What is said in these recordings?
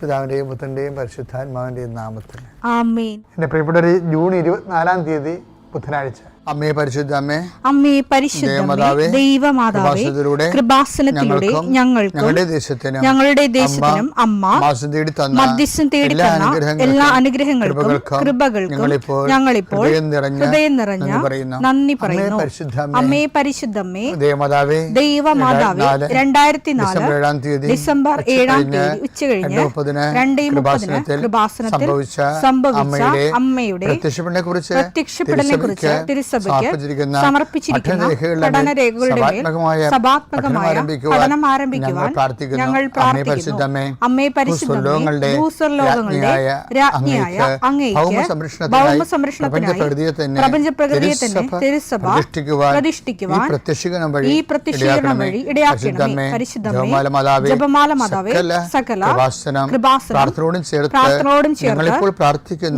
പിതാവിൻ്റെയും പുത്രൻ്റെയും പരിശുദ്ധാത്മാവിൻ്റെയും നാമത്തിൽ ആമേൻ. എൻ്റെ പ്രിയപ്പെട്ടവരെ, ജൂൺ 24 ബുധനാഴ്ച. അമ്മേ പരിശുദ്ധ അമ്മേ, അമ്മേ പരിശുദ്ധമേ, ദൈവമാതാവേ, കൃപാസനത്തിലൂടെ ഞങ്ങളുടെ ദേശത്തിനും അമ്മ മധ്യസ്ഥം തേടി തന്ന എല്ലാ അനുഗ്രഹങ്ങൾക്കും കൃപകൾക്കും ഞങ്ങളിപ്പോൾ ഹൃദയം നിറഞ്ഞ നന്ദി പറയുന്നു. അമ്മേ പരിശുദ്ധമേ, ദൈവമാതാവേ, 2004 ഡിസംബർ 7 ഉച്ചകഴിഞ്ഞ് 2:30 കൃപാസനത്തിൽ സംഭവിച്ച അമ്മയുടെ പ്രത്യക്ഷപ്പെടലിനെ കുറിച്ച് തിരുസഭയ്ക്ക് സമർപ്പിച്ചിരിക്കുന്ന പഠനരേഖകളുടെ മേൽ സഭാത്മകമായ പഠനം ആരംഭിക്കുവാൻ ഞങ്ങൾ പ്രാർത്ഥിക്കുന്നു. അമ്മേ പരിശുദ്ധമേ, ഭൂസ്വർലോകങ്ങളുടെ രാജ്ഞിയായ അങ്ങേയ്ക്ക് ഭൗമസംരക്ഷണത്തിനായി പ്രപഞ്ചപ്രകൃതിയെ തിരുസഭ പ്രതിഷ്ഠിക്കുവാൻ ഈ പ്രത്യക്ഷീകരണം വഴി ഇടയാക്കണമേ. പരിശുദ്ധമേ, ജപമാല മാതാവേ, സകല കൃപാസനം പ്രാർത്ഥനയോടും ചേർത്ത്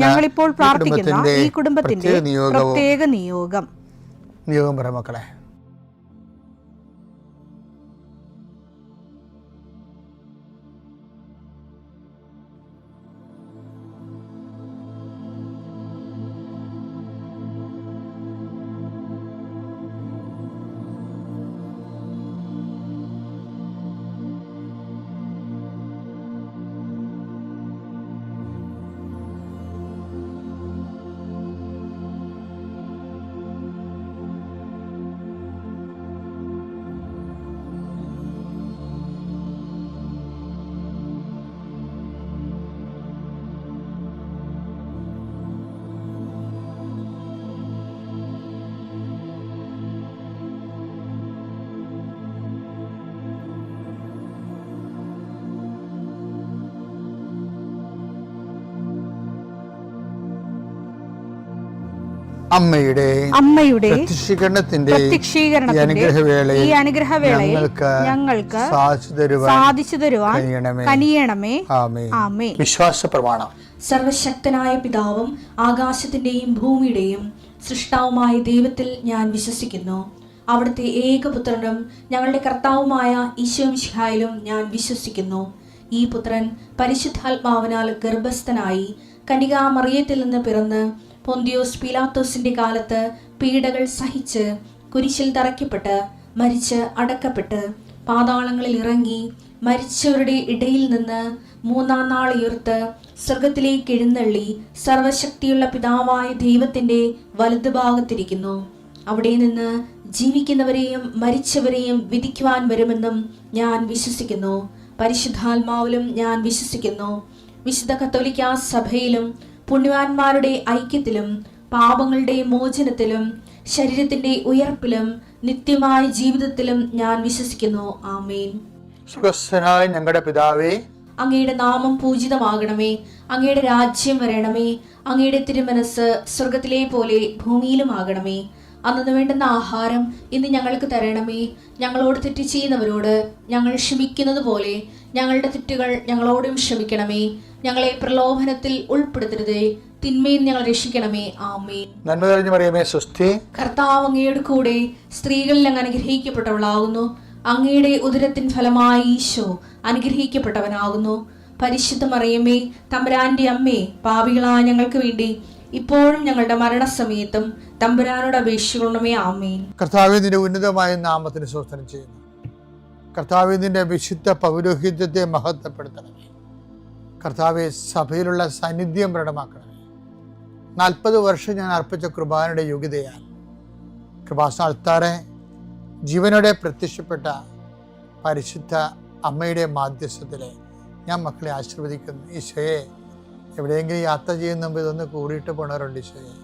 ഞങ്ങളിപ്പോൾ പ്രാർത്ഥിക്കുന്ന ഈ കുടുംബത്തിന്റെ പ്രത്യേക നിയോഗം പറ മക്കളെ. അമ്മയുടെ പ്രത്യക്ഷീകരണത്തിന്റെ ഈ അനുഗ്രഹവേളയിൽ ഞങ്ങൾക്ക് സാധിച്ചു തരുവാൻ കനിയണമേ. ആമേൻ. വിശ്വാസ പ്രമാണം. സർവശക്തനായ പിതാവും ആകാശത്തിന്റെയും ഭൂമിയുടെയും സൃഷ്ടാവുമായ ദൈവത്തിൽ ഞാൻ വിശ്വസിക്കുന്നു. അവിടുത്തെ ഏകപുത്രനും ഞങ്ങളുടെ കർത്താവുമായ ഈശോമിശിഹായിലും ഞാൻ വിശ്വസിക്കുന്നു. ഈ പുത്രൻ പരിശുദ്ധാത്മാവിനാൽ ഗർഭസ്ഥനായി കന്യകാമറിയത്തിൽ നിന്ന് പിറന്ന് പൊന്തിയോസ് പീലാത്തോസിന്റെ കാലത്ത് പീഡകൾ സഹിച്ച് കുരിശിൽ തറയ്ക്കപ്പെട്ട് മരിച്ച് അടക്കപ്പെട്ട് പാതാളങ്ങളിൽ ഇറങ്ങി മരിച്ചവരുടെ ഇടയിൽ നിന്ന് 3-ാം നാൾ ഉയർത്ത് സ്വർഗത്തിലേക്ക് എഴുന്നള്ളി സർവശക്തിയുള്ള പിതാവായ ദൈവത്തിന്റെ വലതുഭാഗത്തിരിക്കുന്നു. അവിടെ നിന്ന് ജീവിക്കുന്നവരെയും മരിച്ചവരെയും വിധിക്കുവാൻ വരുമെന്നും ഞാൻ വിശ്വസിക്കുന്നു. പരിശുദ്ധാത്മാവിലും ഞാൻ വിശ്വസിക്കുന്നു. വിശുദ്ധ കത്തോലിക്കാ സഭയിലും പുണ്യവാന്മാരുടെ ഐക്യത്തിലും പാപങ്ങളുടെ മോചനത്തിലും ശരീരത്തിന്റെ ഉയർപ്പിലും നിത്യമായ ജീവിതത്തിലും ഞാൻ വിശ്വസിക്കുന്നു. ആമേൻ. സ്വർഗ്ഗസ്ഥനായ ഞങ്ങളുടെ പിതാവേ, അങ്ങയുടെ നാമം പൂജിതമാകണമേ. അങ്ങയുടെ രാജ്യം വരണമേ. അങ്ങയുടെ തിരുമനസ് സ്വർഗത്തിലെ പോലെ ഭൂമിയിലും ആകണമേ. അന്നു വേണ്ടുന്ന ആഹാരം ഇന്ന് ഞങ്ങൾക്ക് തരണമേ. ഞങ്ങളോട് തെറ്റ് ചെയ്യുന്നവരോട് ഞങ്ങൾ ക്ഷമിക്കുന്നത് പോലെ ഞങ്ങളുടെ തെറ്റുകൾ ഞങ്ങളോടും ക്ഷമിക്കണമേ. ഞങ്ങളെ പ്രലോഭനത്തിൽ ഉൾപ്പെടുത്തരുതേ, തിന്മയിൽ ഞങ്ങൾ രക്ഷിക്കണമേ. ആമേൻ. നന്മ നിറഞ്ഞ മറിയമേ, സ്വസ്തി. കർത്താവ് അങ്ങയുടെ കൂടെ സ്ത്രീകളിൽ അങ്ങ് അനുഗ്രഹിക്കപ്പെട്ടവളാകുന്നു. അങ്ങയുടെ ഉദരത്തിൻ ഫലമായി ഈശോ അനുഗ്രഹിക്കപ്പെട്ടവനാകുന്നു. പരിശുദ്ധ മറിയമേ, തമ്പുരാന്റെ അമ്മേ, പാപികളായ ഞങ്ങൾക്ക് വേണ്ടി ഇപ്പോഴും ഞങ്ങളുടെ മരണസമയത്തും തമ്പുരാനോട് അപേക്ഷിക്കണമേ. ആമേൻ. കർത്താവേ, നിന്റെ ഉന്നതമായ നാമത്തിന് സ്തോത്രം ചെയ്യുന്നു. കർത്താവേ, നിന്റെ വിശുദ്ധ പൗരോഹിത്യത്തെ മഹത്വപ്പെടുത്തണമേ. കർത്താവെ, സഭയിലുള്ള സാന്നിധ്യം പ്രകടമാക്കണമേ. 40 വർഷം ഞാൻ അർപ്പിച്ച കൃപാനയുടെ യോഗ്യതയാൽ കൃപാസ്ഥാനത്താറെ ജീവനോടെ പ്രത്യക്ഷപ്പെട്ട പരിശുദ്ധ അമ്മയുടെ മാധ്യസ്ഥത്തിലെ ഞാൻ മക്കളെ ആശീർവദിക്കുന്നു. ഈശോയെ, എവിടെയെങ്കിലും യാത്ര ചെയ്യുന്ന മുമ്പ് ഇതൊന്ന് കൂടിയിട്ട് പോണവരുണ്ട്. ഈശോയെ,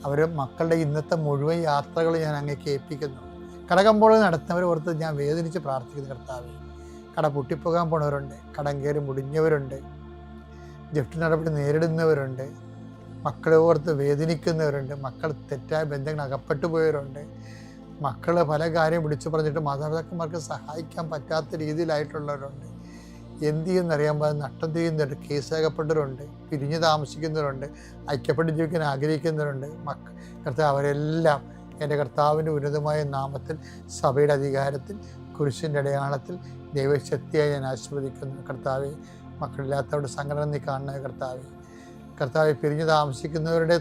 അവർ മക്കളുടെ ഇന്നത്തെ മുഴുവൻ യാത്രകൾ ഞാൻ അങ്ങേക്ക് ഏൽപ്പിക്കുന്നു. കടകമ്പോൾ നടത്തുന്നവരെ ഓർത്ത് ഞാൻ വേദനിച്ച് പ്രാർത്ഥിക്കുന്നു. കർത്താവെ, കട പൊട്ടിപ്പോകാൻ പോണവരുണ്ട്, കടം കയറി മുടിഞ്ഞവരുണ്ട്, ജപ്തി നടപടി നേരിടുന്നവരുണ്ട്, മക്കളെ ഓർത്ത് വേദനിക്കുന്നവരുണ്ട്, മക്കൾ തെറ്റായ ബന്ധങ്ങൾ അകപ്പെട്ടു പോയവരുണ്ട്, മക്കൾ പല കാര്യം വിളിച്ചു പറഞ്ഞിട്ട് മാതാപിതാക്കന്മാർക്ക് സഹായിക്കാൻ പറ്റാത്ത രീതിയിലായിട്ടുള്ളവരുണ്ട്. എന്ത് ചെയ്യുന്നറിയാൻ നഷ്ടം ചെയ്യുന്നവരുണ്ട്, കേസകപ്പെട്ടവരുണ്ട്, പിരിഞ്ഞു താമസിക്കുന്നവരുണ്ട്, ഐക്യപ്പെട്ട് ജീവിക്കാൻ ആഗ്രഹിക്കുന്നവരുണ്ട്. കർത്താവ്, അവരെല്ലാം എൻ്റെ കർത്താവിൻ്റെ ഉന്നതമായ നാമത്തിൽ സഭയുടെ അധികാരത്തിൽ കുരിശിൻ്റെ അടയാളത്തിൽ ദൈവശക്തിയായി ഞാൻ ആശീർവദിക്കുന്നു. കർത്താവെ, മക്കളില്ലാത്തവരുടെ സങ്കടം നീ കാണണേ കർത്താവെ. കർത്താവെ, പിരിഞ്ഞ് താമസിക്കുന്നവരുടെ,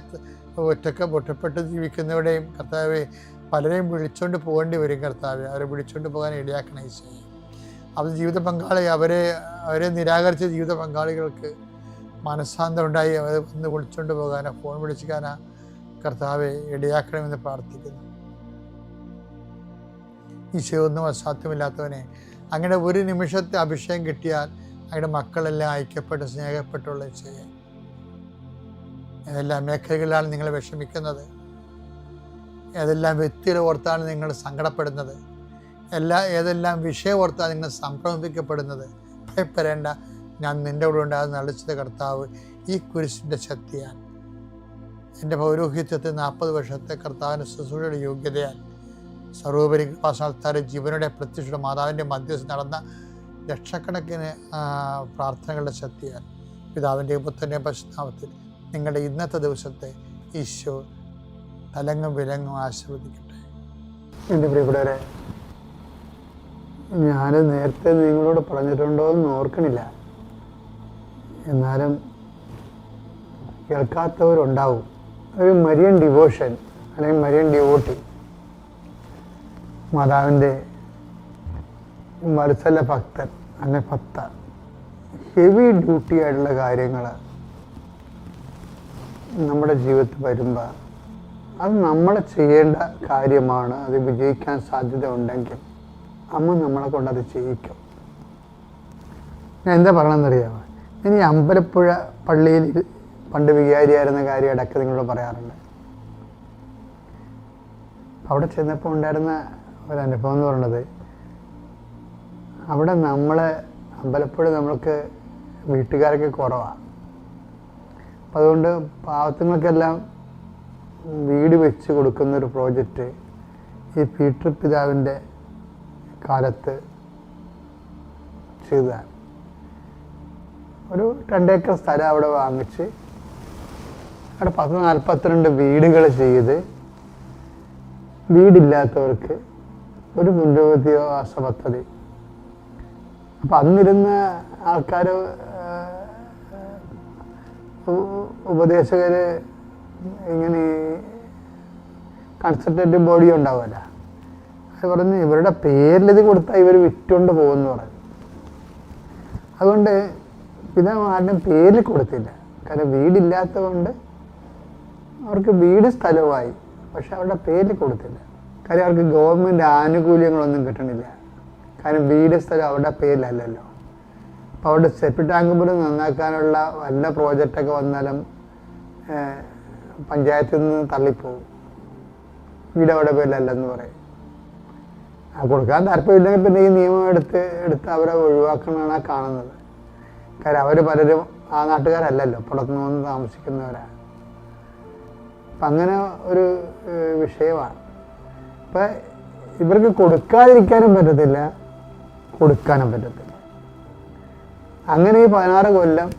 ഒറ്റപ്പെട്ട് ജീവിക്കുന്നവരുടെയും കർത്താവെ പലരെയും വിളിച്ചുകൊണ്ട് പോകേണ്ടി വരും കർത്താവെ. അവരെ വിളിച്ചുകൊണ്ട് പോകാൻ ഇടയാക്കണേ ഈശോയെ. അവർ ജീവിത പങ്കാളി അവരെ നിരാകരിച്ച ജീവിത പങ്കാളികൾക്ക് മനസ്സാന്തരം ഉണ്ടായി അവരെ ഒന്ന് വിളിച്ചുകൊണ്ട് പോകാനോ ഫോൺ വിളിച്ചിക്കാനോ കർത്താവെ ഇടയാക്കണമെന്ന് പ്രാർത്ഥിക്കുന്നു. ഈശോ, ഒന്നും അസാധ്യമില്ലാത്തവനെ, അങ്ങനെ ഒരു നിമിഷത്തെ അഭിഷേകം കിട്ടിയാൽ അങ്ങയുടെ മക്കളെല്ലാം ഐക്യപ്പെട്ട് സ്നേഹപ്പെട്ടുള്ള ഈശോയെ, ഏതെല്ലാം മേഖലകളിലാണ് നിങ്ങൾ വിഷമിക്കുന്നത്, ഏതെല്ലാം വ്യക്തികളെ ഓർത്താണ് നിങ്ങൾ സങ്കടപ്പെടുന്നത്, ഏതെല്ലാം വിഷയം ഓർത്താണ് നിങ്ങൾ സംഭ്രമിക്കപ്പെടുന്നത്, ഭയപ്പെടേണ്ട, ഞാൻ നിൻ്റെ കൂടെ ഉണ്ടാകുന്ന അളിച്ചത് കർത്താവ് ഈ കുരിശിൻ്റെ ശക്തിയാൽ, എൻ്റെ പൗരോഹിത്യത്തെ 40 വർഷത്തെ കർത്താവിൻ്റെ ശുശ്രൂഷയുടെ യോഗ്യതയാൽ, സർവോപരി കൃപാസ്ഥാനത്താരെ ജീവനുടെ പ്രത്യക്ഷ മാതാവിൻ്റെ മധ്യസ്ഥ നടന്ന ലക്ഷക്കണക്കിന് പ്രാർത്ഥനകളുടെ ശക്തിയാൽ, പിതാവിൻ്റെ പുത്രൻ്റെ പരിശുദ്ധനാമത്തിൽ നിങ്ങളുടെ ഇന്നത്തെ ദിവസത്തെ ഈശോ തലങ്ങും വിലങ്ങും ആശീർവദിക്കട്ടെ. എൻ്റെ പ്രിയപ്പെട്ടവരെ, ഞാൻ നേരത്തെ നിങ്ങളോട് പറഞ്ഞിട്ടുണ്ടോ എന്ന് ഓർക്കണില്ല, എന്നാലും കേൾക്കാത്തവരുണ്ടാവും. ഒരു മരിയൻ ഡിവോഷൻ അല്ലെങ്കിൽ മരിയൻ ഡിവോട്ടി, മാതാവിൻ്റെ വത്സല ഭക്തൻ അങ്ങനെ ഭക്ത, ഹെവി ഡ്യൂട്ടി ആയിട്ടുള്ള കാര്യങ്ങൾ നമ്മുടെ ജീവിതത്തിൽ വരുമ്പോൾ അത് നമ്മൾ ചെയ്യേണ്ട കാര്യമാണ്. അത് വിജയിക്കാൻ സാധ്യത ഉണ്ടെങ്കിൽ അമ്മ നമ്മളെ കൊണ്ടത് ചെയ്യിക്കും. ഞാൻ എന്താ പറയണമെന്നറിയാമോ? ഇനി അമ്പലപ്പുഴ പള്ളിയിൽ പണ്ട് വികാരിയായിരുന്ന കാര്യം ഇടയ്ക്ക് നിങ്ങളോട് പറയാറുണ്ട്. അവിടെ ചെന്നപ്പോൾ ഉണ്ടായിരുന്ന ഒരനുഭവം എന്ന് പറയുന്നത്, അവിടെ അമ്പലപ്പുഴ നമ്മൾക്ക് വീട്ടുകാരൊക്കെ കുറവാണ്. അപ്പം അതുകൊണ്ട് പാവത്തുങ്ങൾക്കെല്ലാം വീട് വെച്ച് കൊടുക്കുന്നൊരു പ്രോജക്റ്റ് ഈ പീറ്റർ പിതാവിൻ്റെ കാലത്ത് ചെയ്തതാണ്. ഒരു 2 ഏക്കർ സ്ഥലം അവിടെ വാങ്ങിച്ച് അവിടെ 42 വീടുകൾ ചെയ്ത് വീടില്ലാത്തവർക്ക് ഒരു പുനരധിവാസ പദ്ധതി. അപ്പം അന്നിരുന്ന ആൾക്കാർ, ഉപദേശകർ, ഇങ്ങനെ കൺസൾട്ടേറ്റീവ് ബോഡി ഉണ്ടാവുമല്ല, അത് പറഞ്ഞ് ഇവരുടെ പേരിലിത് കൊടുത്താൽ ഇവർ വിറ്റുകൊണ്ട് പോകുമെന്ന് പറഞ്ഞു. അതുകൊണ്ട് പിന്നെ ആരുടെയും പേരിൽ കൊടുത്തില്ല. കാരണം വീടില്ലാത്തത് കൊണ്ട് അവർക്ക് വീട് സ്ഥലമായി, പക്ഷെ അവരുടെ പേരിൽ കൊടുത്തില്ല. കാര്യം അവർക്ക് ഗവൺമെൻറ് ആനുകൂല്യങ്ങളൊന്നും കിട്ടണില്ല. കാരണം വീട് സ്ഥലം അവരുടെ പേരിലല്ലല്ലോ. അപ്പോൾ അവരുടെ സെപ്റ്റി ടാങ്ക് പോലും നന്നാക്കാനുള്ള വല്ല പ്രോജക്റ്റൊക്കെ വന്നാലും പഞ്ചായത്തിൽ നിന്ന് തള്ളിപ്പോവും. വീട് അവരുടെ പേരിലല്ലെന്ന് പറയും. കൊടുക്കാൻ താല്പര്യമില്ലെങ്കിൽ പിന്നെ ഈ നിയമം എടുത്ത് അവരെ ഒഴിവാക്കണമെന്നാണ് കാണുന്നത്. കാര്യം അവർ പലരും ആ നാട്ടുകാരല്ലല്ലോ, പുറത്തുനിന്ന് വന്ന് താമസിക്കുന്നവരാണ്. അപ്പം അങ്ങനെ ഒരു വിഷയമാണ്. അപ്പം ഇവർക്ക് കൊടുക്കാതിരിക്കാനും പറ്റത്തില്ല, കൊടുക്കാനും പറ്റത്തില്ല. അങ്ങനെ ഈ 16 കൊല്ലം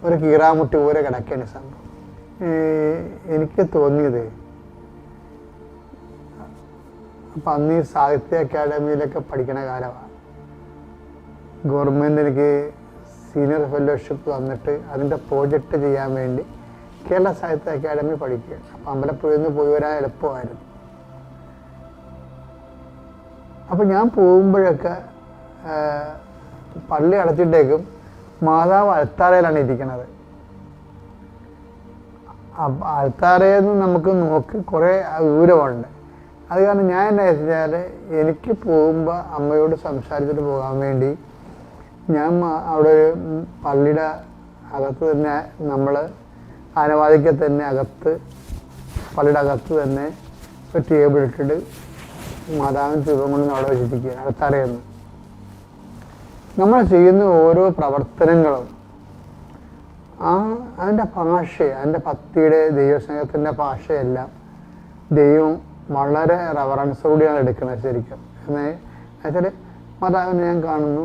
ഒരു കീറാമുട്ടി പോലെ കിടക്കേണ്ട സംഭവം. എനിക്ക് തോന്നിയത്, അപ്പം അന്ന് ഈ സാഹിത്യ അക്കാഡമിയിലൊക്കെ പഠിക്കണ കാലമാണ്. ഗവൺമെൻറ് എനിക്ക് സീനിയർ ഫെലോഷിപ്പ് തന്നിട്ട് അതിൻ്റെ പ്രോജക്റ്റ് ചെയ്യാൻ വേണ്ടി കേരള സാഹിത്യ അക്കാഡമി പഠിക്കുകയാണ്. അപ്പം അമ്പലപ്പുഴയിൽ നിന്ന് പോയി വരാൻ എളുപ്പമായിരുന്നു. അപ്പം ഞാൻ പോകുമ്പോഴൊക്കെ പള്ളി അടച്ചിട്ടേക്കും മാതാവ് അൾത്താരയിലാണ് ഇരിക്കുന്നത്. അൾത്താരയിൽ നിന്ന് നമുക്ക് നോക്കി കുറേ ദൂരമുണ്ട്. അത് കാരണം ഞാൻ എന്താ വെച്ചാൽ, എനിക്ക് പോകുമ്പോൾ അമ്മയോട് സംസാരിച്ചിട്ട് പോകാൻ വേണ്ടി ഞാൻ അവിടെ ഒരു പള്ളിയുടെ അകത്ത് തന്നെ, നമ്മൾ ആനവാദിക്ക് തന്നെ പള്ളിയുടെ അകത്ത് തന്നെ ഒരു ടേബിൾ ഇട്ടിട്ട് മാതാവിൻ രൂപം കൊണ്ട് അവിടെ വെച്ചിരിക്കുകയാണ് അകത്തറിയുന്നു. നമ്മൾ ചെയ്യുന്ന ഓരോ പ്രവർത്തനങ്ങളും അതിൻ്റെ ഭാഷ, അതിൻ്റെ ഭക്തിയുടെ ദൈവസ്നേഹത്തിൻ്റെ ഭാഷയെല്ലാം ദൈവം വളരെ റെവറൻസോടെയാണ് എടുക്കുന്നത് ശരിക്കും. എന്നുവെച്ചാൽ മാതാവിനെ ഞാൻ കാണുന്നു,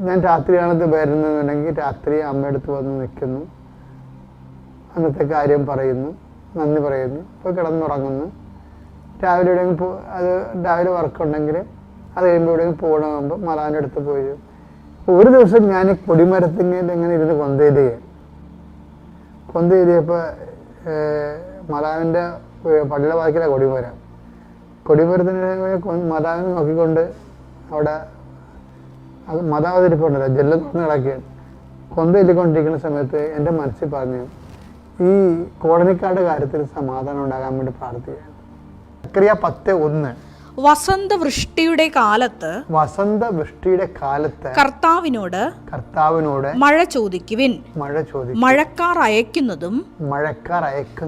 ഞാൻ രാത്രിയാണത് വരുന്നതെന്നുണ്ടെങ്കിൽ രാത്രി അമ്മയടുത്ത് വന്ന് നിൽക്കുന്നു, അന്നത്തെ കാര്യം പറയുന്നു, നന്ദി പറയുന്നു, പോയി കിടന്നുറങ്ങുന്നു. രാവിലെ എവിടെയെങ്കിലും രാവിലെ വർക്കുണ്ടെങ്കിൽ അത് കഴിയുമ്പോൾ എവിടെയെങ്കിലും പോകണമെങ്കിൽ മാതാവിൻ്റെ അടുത്ത് പോയി ഒരു ദിവസം ഞാൻ കൊടിമരത്തിങ്ങനെ ഇങ്ങനെ ഇരുന്ന് കൊന്തേരിയപ്പോൾ മാതാവിൻ്റെ പള്ളിയുടെ വാക്കിലെ കൊടിമരത്തിന് മാതാവിനെ നോക്കിക്കൊണ്ട് അവിടെ അത് മാതാവതിരിപ്പുണ്ടല്ലോ ജെല്ല് തുറന്ന് കിടക്കുകയാണ്. കൊന്തയില്ലിക്കൊണ്ടിരിക്കുന്ന സമയത്ത് എൻ്റെ മനസ്സിൽ പറഞ്ഞു, ഈ കോളനിക്കാരുടെ കാര്യത്തിൽ സമാധാനം ഉണ്ടാകാൻ വേണ്ടി പ്രാർത്ഥിക്കുകയാണ്. സക്കറിയ 10:1 വസന്തവൃഷ്ടിയുടെ കാലത്ത് കർത്താവിനോട് മഴ ചോദിക്കുവിൻ. മഴക്കാർ അയക്കുന്നതും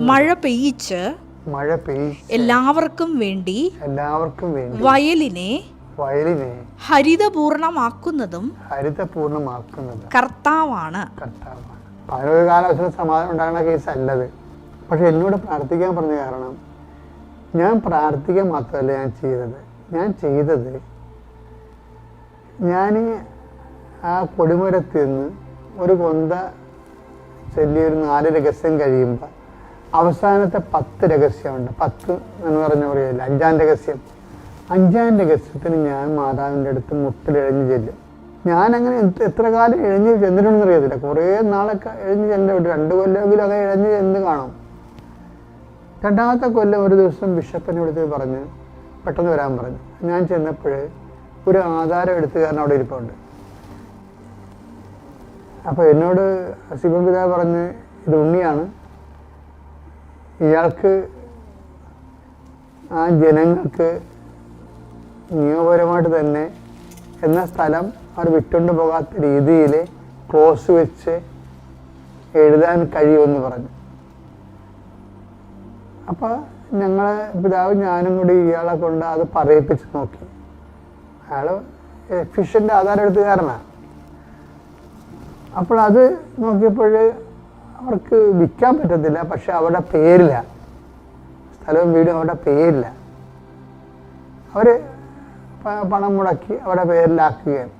മഴ പെയ്യിച്ച് എല്ലാവർക്കും വേണ്ടി വയലിനെ ഹരിതപൂർണമാക്കുന്നതും കർത്താവാണ്. പതിനൊരു കാലവർഷം സമാധാനം ഉണ്ടാകുന്ന കേസ് അല്ലത്. പക്ഷെ എന്നോട് പ്രാർത്ഥിക്കാൻ പറഞ്ഞ കാരണം ഞാൻ പ്രാർത്ഥിക്കാൻ മാത്രമല്ല ഞാൻ ചെയ്തത് ഞാൻ ആ കൊടിമരത്തിൽ നിന്ന് ഒരു കൊന്ത ചൊല്ലി ഒരു 4 രഹസ്യം കഴിയുമ്പോൾ അവസാനത്തെ 10 രഹസ്യമുണ്ട്. 10 എന്ന് പറഞ്ഞ പറയില്ല, 5-ാം രഹസ്യം. 5-ാം രഹസ്യത്തിന് ഞാൻ മാതാവിൻ്റെ അടുത്ത് മുട്ടിലിഴഞ്ഞ് ചെല്ലും. ഞാനങ്ങനെ എത്ര കാലം ഇഴഞ്ഞ് ചെന്നിട്ടുണ്ടെന്ന് അറിയത്തില്ല. കുറേ നാളൊക്കെ ഇഴഞ്ഞ് ചെല്ലുണ്ട്. 2 കൊല്ലമെങ്കിലും അത് ഇഴഞ്ഞ് ചെന്ന് കാണും. 2ാമത്തെ കൊല്ലം ഒരു ദിവസം ബിഷപ്പിനെ വിളിച്ച് പറഞ്ഞ് പെട്ടെന്ന് വരാൻ പറഞ്ഞു. ഞാൻ ചെന്നപ്പോൾ ഒരു ആധാരം എടുത്തുകാരൻ അവിടെ ഇരിപ്പുണ്ട്. അപ്പോൾ എന്നോട് സിബൻ പിതാവ് പറഞ്ഞ്, ഇത് ഉണ്ണിയാണ്, ഇയാൾക്ക് ആ ജനങ്ങൾക്ക് നിയമപരമായിട്ട് തന്നെ എന്ന സ്ഥലം അവർ വിട്ടുകൊണ്ട് പോകാത്ത രീതിയിൽ ക്ലോസ് വെച്ച് എഴുതാൻ കഴിയുമെന്ന് പറഞ്ഞു. അപ്പോൾ ഞങ്ങൾ പിതാവും ഞാനും കൂടി ഇയാളെ കൊണ്ട് അത് പറയിപ്പിച്ച് നോക്കി. അയാൾ എഫിഷ്യൻ്റ് ആധാരം എടുത്തുകാരനാണ്. അപ്പോൾ അത് നോക്കിയപ്പോൾ അവർക്ക് വിൽക്കാൻ പറ്റത്തില്ല. പക്ഷെ അവരുടെ പേരില്ല, സ്ഥലവും വീടും അവരുടെ പേരില്ല. അവർ പണം മുടക്കി അവരുടെ പേരിലാക്കുകയാണ്.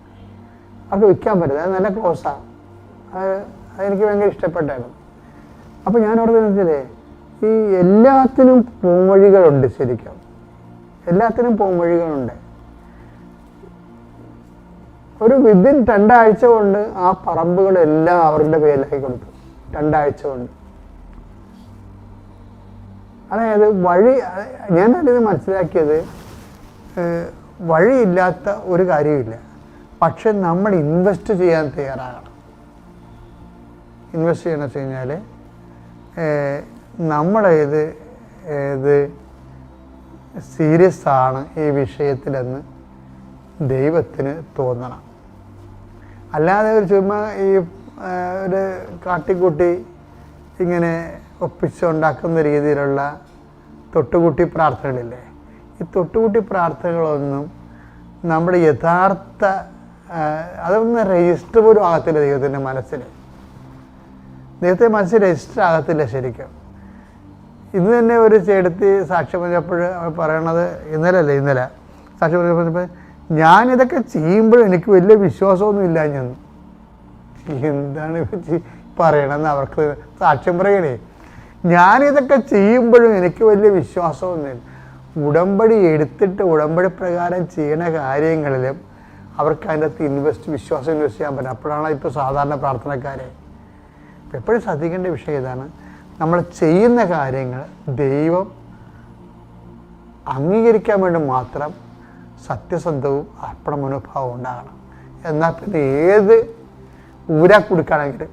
അവർക്ക് വിൽക്കാൻ പറ്റില്ല. അത് നല്ല ക്ലോസാണ്. അതെനിക്ക് ഭയങ്കര ഇഷ്ടപ്പെട്ടായിരുന്നു. അപ്പോൾ ഞാൻ അവിടെ നിന്നില്ലേ, ഈ എല്ലാത്തിനും പോംവഴികളുണ്ട്. ശരിക്കും എല്ലാത്തിനും പോംവഴികളുണ്ട്. ഒരു വിതിൻ 2 ആഴ്ച കൊണ്ട് ആ പറമ്പുകളെല്ലാം അവരുടെ പേരിലാക്കി കൊടുത്തു. 2 ആഴ്ച കൊണ്ട്. അതായത് ഞാൻ അതിന് മനസ്സിലാക്കിയത്, വഴിയില്ലാത്ത ഒരു കാര്യമില്ല. പക്ഷെ നമ്മൾ ഇൻവെസ്റ്റ് ചെയ്യാൻ തയ്യാറാകണം. ഇൻവെസ്റ്റ് ചെയ്യണമെന്ന് വെച്ച് കഴിഞ്ഞാൽ നമ്മളേത് സീരിയസ് ആണ് ഈ വിഷയത്തിലെന്ന് ദൈവത്തിന് തോന്നണം. അല്ലാതെ ഒരു ചുമ്മാ ഈ ഒരു കാട്ടിക്കൂട്ടി ഇങ്ങനെ ഒപ്പിച്ചുണ്ടാക്കുന്ന രീതിയിലുള്ള തൊട്ടുകൂട്ടി പ്രാർത്ഥനകളില്ലേ, ഈ തൊട്ടുകൂട്ടി പ്രാർത്ഥനകളൊന്നും നമ്മുടെ യഥാർത്ഥ അതൊന്നും രജിസ്റ്റർ പോലും ആകത്തില്ല. ദൈവത്തിൻ്റെ മനസ്സിൽ രജിസ്റ്റർ ആകത്തില്ല ശരിക്കും. ഇന്ന് തന്നെ ഒരു ചേട്ടത്തി സാക്ഷ്യം പറഞ്ഞപ്പോൾ അവർ പറയണത്, ഇന്നലെ സാക്ഷ്യം പറഞ്ഞപ്പോൾ, ഞാനിതൊക്കെ ചെയ്യുമ്പോഴും എനിക്ക് വലിയ വിശ്വാസമൊന്നും ഇല്ല. ഞാൻ എന്താണ് പറയണമെന്ന് അവർക്ക് സാക്ഷ്യം പറയണേ. ഞാനിതൊക്കെ ചെയ്യുമ്പോഴും എനിക്ക് വലിയ വിശ്വാസമൊന്നുമില്ല. ഉടമ്പടി എടുത്തിട്ട് ഉടമ്പടി പ്രകാരം ചെയ്യുന്ന കാര്യങ്ങളിലും അവർക്ക് അതിൻ്റെ അകത്ത് വിശ്വാസം ഇൻവെസ്റ്റ് ചെയ്യാൻ പറ്റും. അപ്പോഴാണ് ഇപ്പോൾ സാധാരണ പ്രാർത്ഥനക്കാരെ എപ്പോഴും ശ്രദ്ധിക്കേണ്ട വിഷയം ഇതാണ്. നമ്മൾ ചെയ്യുന്ന കാര്യങ്ങൾ ദൈവം അംഗീകരിക്കാൻ വേണ്ടി മാത്രം സത്യസന്ധവും അർപ്പണ മനോഭാവം ഉണ്ടാകണം. എന്നാൽ പിന്നെ ഏത് ഊരാ കൊടുക്കുകയാണെങ്കിലും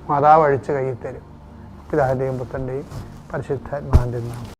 മാതാവ് അഴിച്ച് കയ്യിൽ തരും. പിതാവിൻ്റെയും പുത്രൻ്റെയും പരിശുദ്ധാത്മാവിൻ്റെയും നാമം.